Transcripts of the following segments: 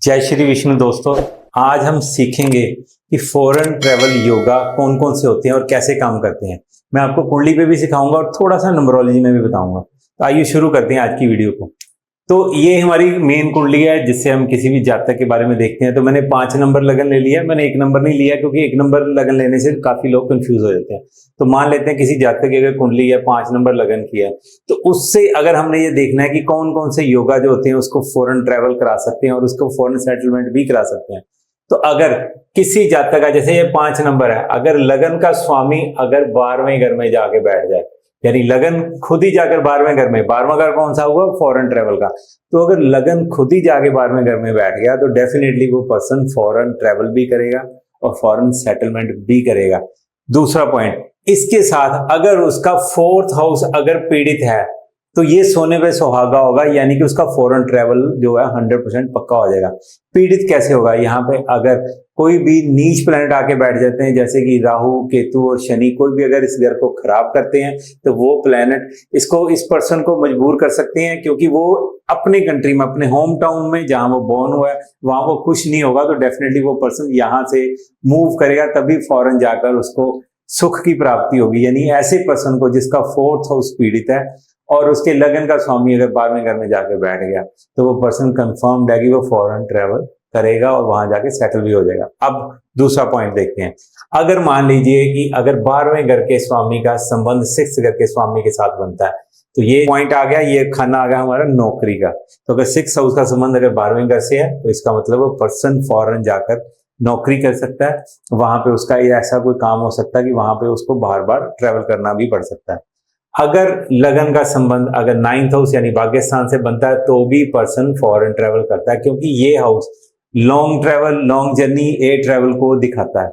जय श्री विष्णु दोस्तों। आज हम सीखेंगे कि फॉरेन ट्रैवल योगा कौन कौन से होते हैं और कैसे काम करते हैं। मैं आपको कुंडली पे भी सिखाऊंगा और थोड़ा सा न्यूमरोलॉजी में भी बताऊंगा। तो आइए शुरू करते हैं आज की वीडियो को। तो ये हमारी मेन कुंडली है जिससे हम किसी भी जातक के बारे में देखते हैं। तो मैंने 5 नंबर लगन ले लिया, मैंने 1 नंबर नहीं लिया क्योंकि 1 नंबर लगन लेने से काफी लोग कंफ्यूज हो जाते हैं। तो मान लेते हैं किसी जातक की अगर कुंडली है 5 नंबर लगन की है, तो उससे अगर हमने ये देखना है कि कौन कौन से योगा जो होते हैं उसको फॉरेन ट्रैवल करा सकते हैं और उसको फॉरेन सेटलमेंट भी करा सकते हैं। तो अगर किसी जातक का, जैसे ये 5 नंबर है, अगर लगन का स्वामी अगर 12वें घर में जाके बैठ जाए, यानी लगन खुद ही जाकर 12वें घर में, 12वां घर कौन सा हुआ? फॉरेन ट्रैवल का। तो अगर लगन खुद ही जाके 12वें घर में बैठ गया तो डेफिनेटली वो पर्सन फॉरेन ट्रैवल भी करेगा और फॉरेन सेटलमेंट भी करेगा। दूसरा पॉइंट, इसके साथ अगर उसका 4th हाउस अगर पीड़ित है तो ये सोने पे सुहागा होगा, यानी कि उसका फॉरेन ट्रैवल जो है 100% पक्का हो जाएगा। पीड़ित कैसे होगा? यहाँ पे अगर कोई भी नीच प्लैनेट आके बैठ जाते हैं, जैसे कि राहु, केतु और शनि, कोई भी अगर इस घर को खराब करते हैं तो वो प्लैनेट इस पर्सन को मजबूर कर सकते हैं, क्योंकि वो अपने कंट्री में, अपने होम टाउन में जहां वो बोर्न हुआ है वहां वो खुश नहीं होगा। तो डेफिनेटली वो पर्सन यहां से मूव करेगा, तभी फॉरेन जाकर उसको सुख की प्राप्ति होगी। यानी ऐसे पर्सन को जिसका 4th हाउस पीड़ित है और उसके लगन का स्वामी अगर 12वें घर में जाके बैठ गया तो वो पर्सन कंफर्म्ड है कि वो फॉरेन ट्रैवल करेगा और वहां जाके सेटल भी हो जाएगा। अब दूसरा पॉइंट देखते हैं। अगर मान लीजिए कि अगर 12वें घर के स्वामी का संबंध 6th घर के स्वामी के साथ बनता है, तो ये पॉइंट आ गया, ये खाना आ गया हमारा नौकरी का। तो अगर 6th हाउस का संबंध अगर 12वें घर से है तो इसका मतलब वो पर्सन फॉरेन जाकर नौकरी कर सकता है। वहां पे उसका ऐसा कोई काम हो सकता है कि वहां पे उसको बार बार ट्रैवल करना भी पड़ सकता है। अगर लगन का संबंध अगर 9th हाउस यानी भाग्य स्थान से बनता है तो भी पर्सन फॉरेन ट्रैवल करता है, क्योंकि ये house long travel, long journey, air travel को दिखाता है।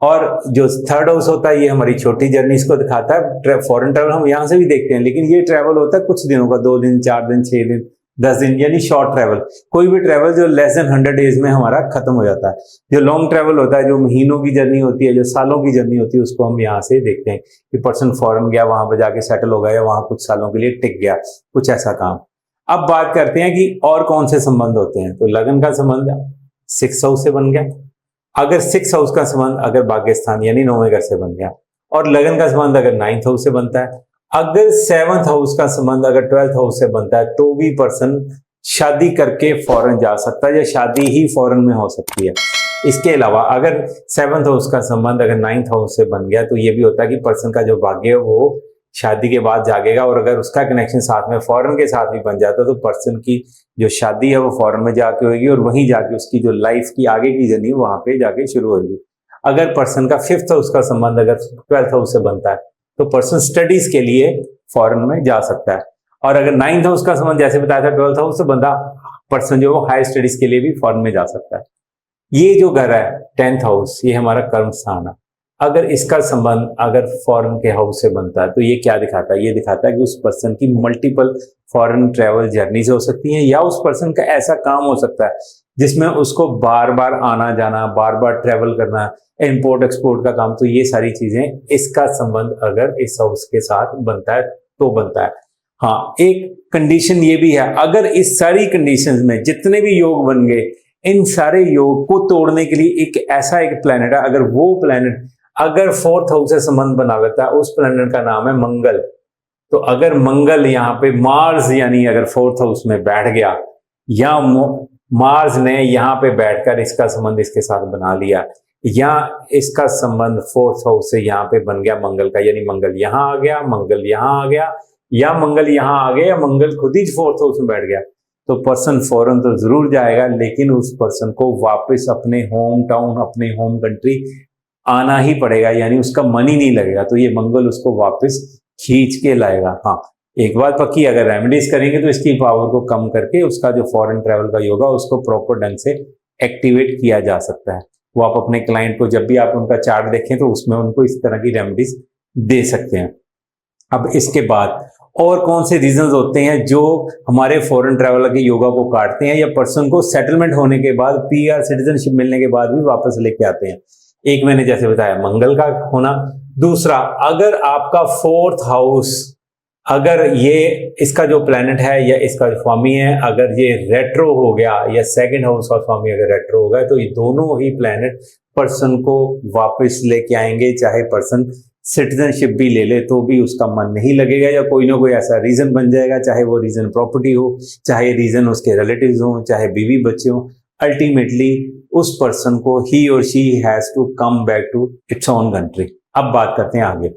और जो 3rd हाउस होता है ये हमारी छोटी जर्नीज को दिखाता है। फॉरेन ट्रैवल हम यहां से भी देखते हैं, लेकिन ये ट्रैवल होता है कुछ दिनों का, 2 दिन, 4 दिन, 6 दिन, 10 दिन, यानी शॉर्ट ट्रैवल। कोई भी ट्रैवल जो लेस देन 100 डेज में हमारा खत्म हो जाता है। जो लॉन्ग ट्रैवल होता है, जो महीनों की जर्नी होती है, जो सालों की जर्नी होती है, उसको हम यहाँ से देखते हैं कि पर्सन फॉरेन गया, वहां पर जाके सेटल हो गया या वहां कुछ सालों के लिए टिक गया, कुछ ऐसा काम। अब बात करते हैं कि और कौन से संबंध होते हैं। तो लगन का संबंध 6th हाउस से बन गया। अगर 6th हाउस का संबंध अगर भाग्य स्थान यानी 9वें घर से बन गया, और लगन का संबंध अगर 9th हाउस से बनता है, अगर 7th हाउस का संबंध अगर 12th हाउस से बनता है, तो भी पर्सन शादी करके फॉरेन जा सकता है या शादी ही फॉरेन में हो सकती है। इसके अलावा अगर 7th हाउस का संबंध अगर 9th हाउस से बन गया तो ये भी होता है कि पर्सन का जो भाग्य है वो शादी के बाद जागेगा, और अगर उसका कनेक्शन साथ में फॉरेन के साथ भी बन जाता है तो पर्सन की जो शादी है वो फॉरेन में जाके होगी और वहीं जाके उसकी जो लाइफ की आगे की जर्नी वहां पे जाके शुरू होगी। अगर पर्सन का 5th हाउस का संबंध अगर 12th हाउस से बनता है तो पर्सन स्टडीज के लिए फॉरेन में जा सकता है। और अगर 9th हाउस का संबंध जैसे बताया था 12th हाउस से बंदा, पर्सन जो हाई स्टडीज के लिए भी फॉरेन में जा सकता है। ये जो घर है 10th हाउस, ये हमारा कर्म स्थान है। अगर इसका संबंध अगर फॉरेन के हाउस से बनता है तो ये क्या दिखाता है? ये दिखाता है कि उस पर्सन की मल्टीपल फॉरेन ट्रैवल जर्नीज हो सकती हैं, या उस पर्सन का ऐसा काम हो सकता है जिसमें उसको बार बार आना जाना, बार बार ट्रैवल करना, इंपोर्ट एक्सपोर्ट का काम। तो ये सारी चीजें, इसका संबंध अगर इस हाउस के साथ बनता है तो बनता है। हाँ, एक कंडीशन ये भी है, अगर इस सारी कंडीशंस में जितने भी योग बन गए, इन सारे योग को तोड़ने के लिए एक ऐसा एक प्लैनेट है, अगर वो प्लैनेट अगर 4th हाउस से संबंध बना लेता है, उस प्लैनेट का नाम है मंगल। तो अगर मंगल यहाँ पे मार्स यानी अगर 4th हाउस में बैठ गया, या मार्स ने यहाँ पे बैठकर इसका संबंध इसके साथ बना लिया, या इसका संबंध 4th हाउस से यहाँ पे बन गया मंगल का, यानी मंगल यहाँ आ गया, मंगल यहाँ आ गया, या मंगल यहाँ आ गया, या मंगल खुद ही 4th हाउस में बैठ गया, तो पर्सन फॉरेन तो जरूर जाएगा, लेकिन उस पर्सन को वापस अपने होम टाउन, अपने होम कंट्री आना ही पड़ेगा, यानी उसका मन ही नहीं लगेगा। तो ये मंगल उसको वापस खींच के लाएगा। हाँ, एक बात पक्की, अगर रेमेडीज करेंगे तो इसकी पावर को कम करके उसका जो फॉरेन ट्रैवल का योगा उसको प्रॉपर ढंग से एक्टिवेट किया जा सकता है। वो आप अपने क्लाइंट को जब भी आप उनका चार्ट देखें तो उसमें उनको इस तरह की रेमेडीज दे सकते हैं। अब इसके बाद और कौन से रीजंस होते हैं जो हमारे फॉरेन ट्रैवल के योगा को काटते हैं, या पर्सन को सेटलमेंट होने के बाद, PR सिटीजनशिप मिलने के बाद भी वापस लेके आते हैं? एक मैंने जैसे बताया मंगल का होना। दूसरा, अगर आपका 4th हाउस अगर ये इसका जो प्लैनेट है या इसका जो स्वामी है अगर ये रेट्रो हो गया या सेकंड हाउस का स्वामी अगर रेट्रो हो गया तो ये दोनों ही प्लैनेट पर्सन को वापस लेके आएंगे। चाहे पर्सन सिटीजनशिप भी ले ले तो भी उसका मन नहीं लगेगा या कोई ना कोई ऐसा रीजन बन जाएगा, चाहे वो रीजन प्रॉपर्टी हो, चाहे रीजन उसके रिलेटिव्स हो, चाहे बीवी बच्चे हो। अल्टीमेटली उस पर्सन को ही और she has to come back to its own country. अब बात करते हैं आगे।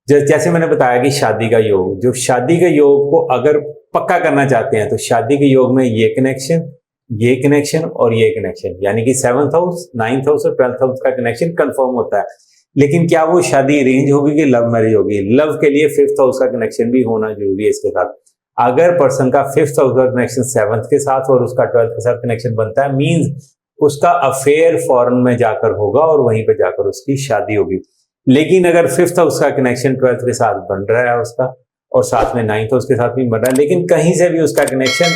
जैसे मैंने बताया कि शादी का योग, जो शादी के योग को अगर पक्का करना चाहते हैं तो शादी के योग में ये कनेक्शन और ये कनेक्शन, यानी कि 7th हाउस, 9th हाउस और 12th हाउस का कनेक्शन कंफर्म होता है। लेकिन क्या वो शादी अरेंज होगी कि लव मैरिज होगी? लव के लिए 5th हाउस का कनेक्शन भी होना जरूरी है इसके साथ। अगर पर्सन का 5th हाउस का कनेक्शन 7th के साथ और उसका 12th के साथ कनेक्शन बनता है, मींस उसका अफेयर फॉरेन में जाकर होगा और वहीं पे जाकर उसकी शादी होगी। लेकिन अगर 5th हाउस का कनेक्शन 12th के साथ बन रहा है उसका और साथ में 9th हाउस के साथ भी बन रहा है, लेकिन कहीं से भी उसका कनेक्शन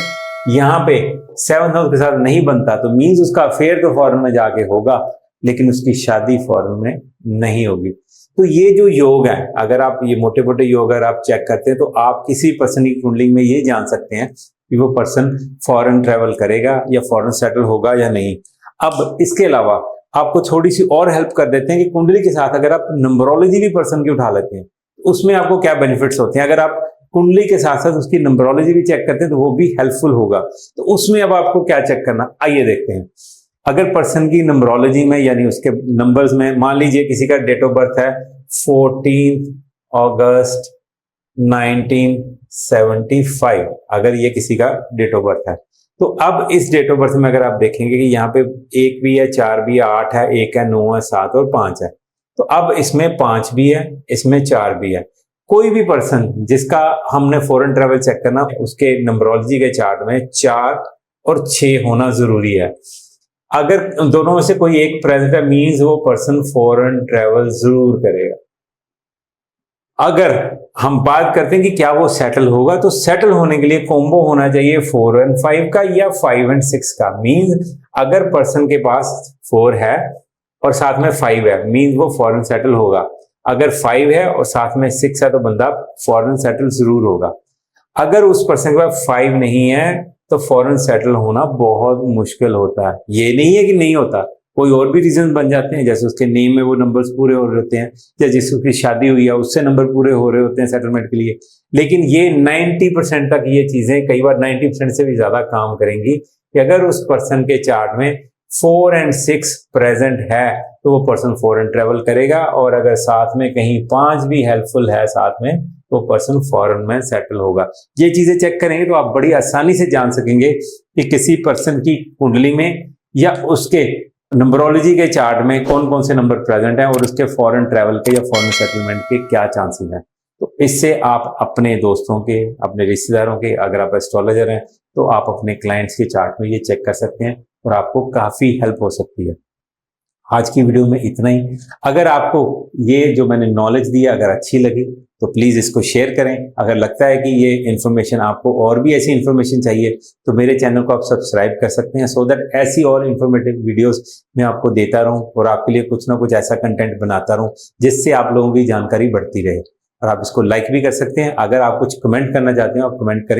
यहाँ पे 7th हाउस के साथ नहीं बनता, तो मींस उसका अफेयर तो फॉरेन में जाके होगा लेकिन उसकी शादी फॉरेन में नहीं होगी। तो ये जो योग है, अगर आप ये मोटे मोटे योग अगर आप चेक करते हैं तो आप किसी पर्सन की कुंडली में ये जान सकते हैं कि वो पर्सन फॉरेन ट्रेवल करेगा या फॉरेन सेटल होगा या नहीं। अब इसके अलावा आपको थोड़ी सी और हेल्प कर देते हैं कि कुंडली के साथ अगर आप नंबरोलॉजी भी पर्सन की उठा लेते हैं तो उसमें आपको क्या बेनिफिट्स होते हैं। अगर आप कुंडली के साथ साथ उसकी नंबरोलॉजी भी चेक करते हैं तो वो भी हेल्पफुल होगा। तो उसमें अब आपको क्या चेक करना, आइए देखते हैं। अगर पर्सन की नंबरोलॉजी में यानी उसके नंबर्स में, मान लीजिए किसी का डेट ऑफ बर्थ है 14 अगस्त 1975, अगर ये किसी का डेट ऑफ बर्थ है तो अब इस डेट ऑफ बर्थ में अगर आप देखेंगे कि यहाँ पे 1 भी है, 4 भी है, 8 है, 1 है, 9 है, 7 और 5 है। तो अब इसमें 5 भी है, इसमें 4 भी है। कोई भी पर्सन जिसका हमने फॉरेन ट्रेवल चेक करना, उसके नंबरोलॉजी के चार्ट में 4 और 6 होना जरूरी है। अगर दोनों में से कोई एक प्रेजेंट है, मींस वो पर्सन फॉरेन ट्रेवल जरूर करेगा। अगर हम बात करते हैं कि क्या वो सेटल होगा, तो सेटल होने के लिए कॉम्बो होना चाहिए 4 और 5 का या 5 और 6 का। मींस अगर पर्सन के पास 4 है और साथ में 5 है, मींस वो फॉरेन सेटल होगा। अगर 5 है और साथ में 6 है तो बंदा फॉरेन सेटल जरूर होगा। अगर उस पर्सन के पास 5 नहीं है तो फॉरेन सेटल होना बहुत मुश्किल होता है। ये नहीं है कि नहीं होता, कोई और भी रीजन बन जाते हैं, जैसे उसके नेम में वो नंबर्स पूरे हो रहे होते हैं या जिसकी शादी हुई है उससे नंबर पूरे हो रहे होते हैं सेटलमेंट के लिए। लेकिन ये 90% तक ये चीजें कई बार 90% से भी ज्यादा काम करेंगी कि अगर उस पर्सन के चार्ट में 4 और 6 प्रेजेंट है तो वो पर्सन फॉरेन ट्रेवल करेगा, और अगर साथ में कहीं 5 भी हेल्पफुल है साथ में तो पर्सन फॉरेन में सेटल होगा। ये चीजें चेक करेंगे तो आप बड़ी आसानी से जान सकेंगे कि किसी पर्सन की कुंडली में या उसके नंबरोलॉजी के चार्ट में कौन कौन से नंबर प्रेजेंट हैं और उसके फॉरेन ट्रैवल के या फॉरेन सेटलमेंट के क्या चांसेस हैं। तो इससे आप अपने दोस्तों के, अपने रिश्तेदारों के, अगर आप एस्ट्रोलॉजर हैं तो आप अपने क्लाइंट्स के चार्ट में ये चेक कर सकते हैं और आपको काफी हेल्प हो सकती है। आज की वीडियो में इतना ही। अगर आपको ये जो मैंने नॉलेज दिया अगर अच्छी लगी तो प्लीज इसको शेयर करें। अगर लगता है कि ये इन्फॉर्मेशन आपको और भी ऐसी इन्फॉर्मेशन चाहिए तो मेरे चैनल को आप सब्सक्राइब कर सकते हैं, सो दैट ऐसी और इन्फॉर्मेटिव वीडियोस मैं आपको देता रहूं और आपके लिए कुछ ना कुछ ऐसा कंटेंट बनाता रहूं जिससे आप लोगों की जानकारी बढ़ती रहे। और आप इसको लाइक भी कर सकते हैं। अगर आप कुछ कमेंट करना चाहते हैं आप कमेंट करें।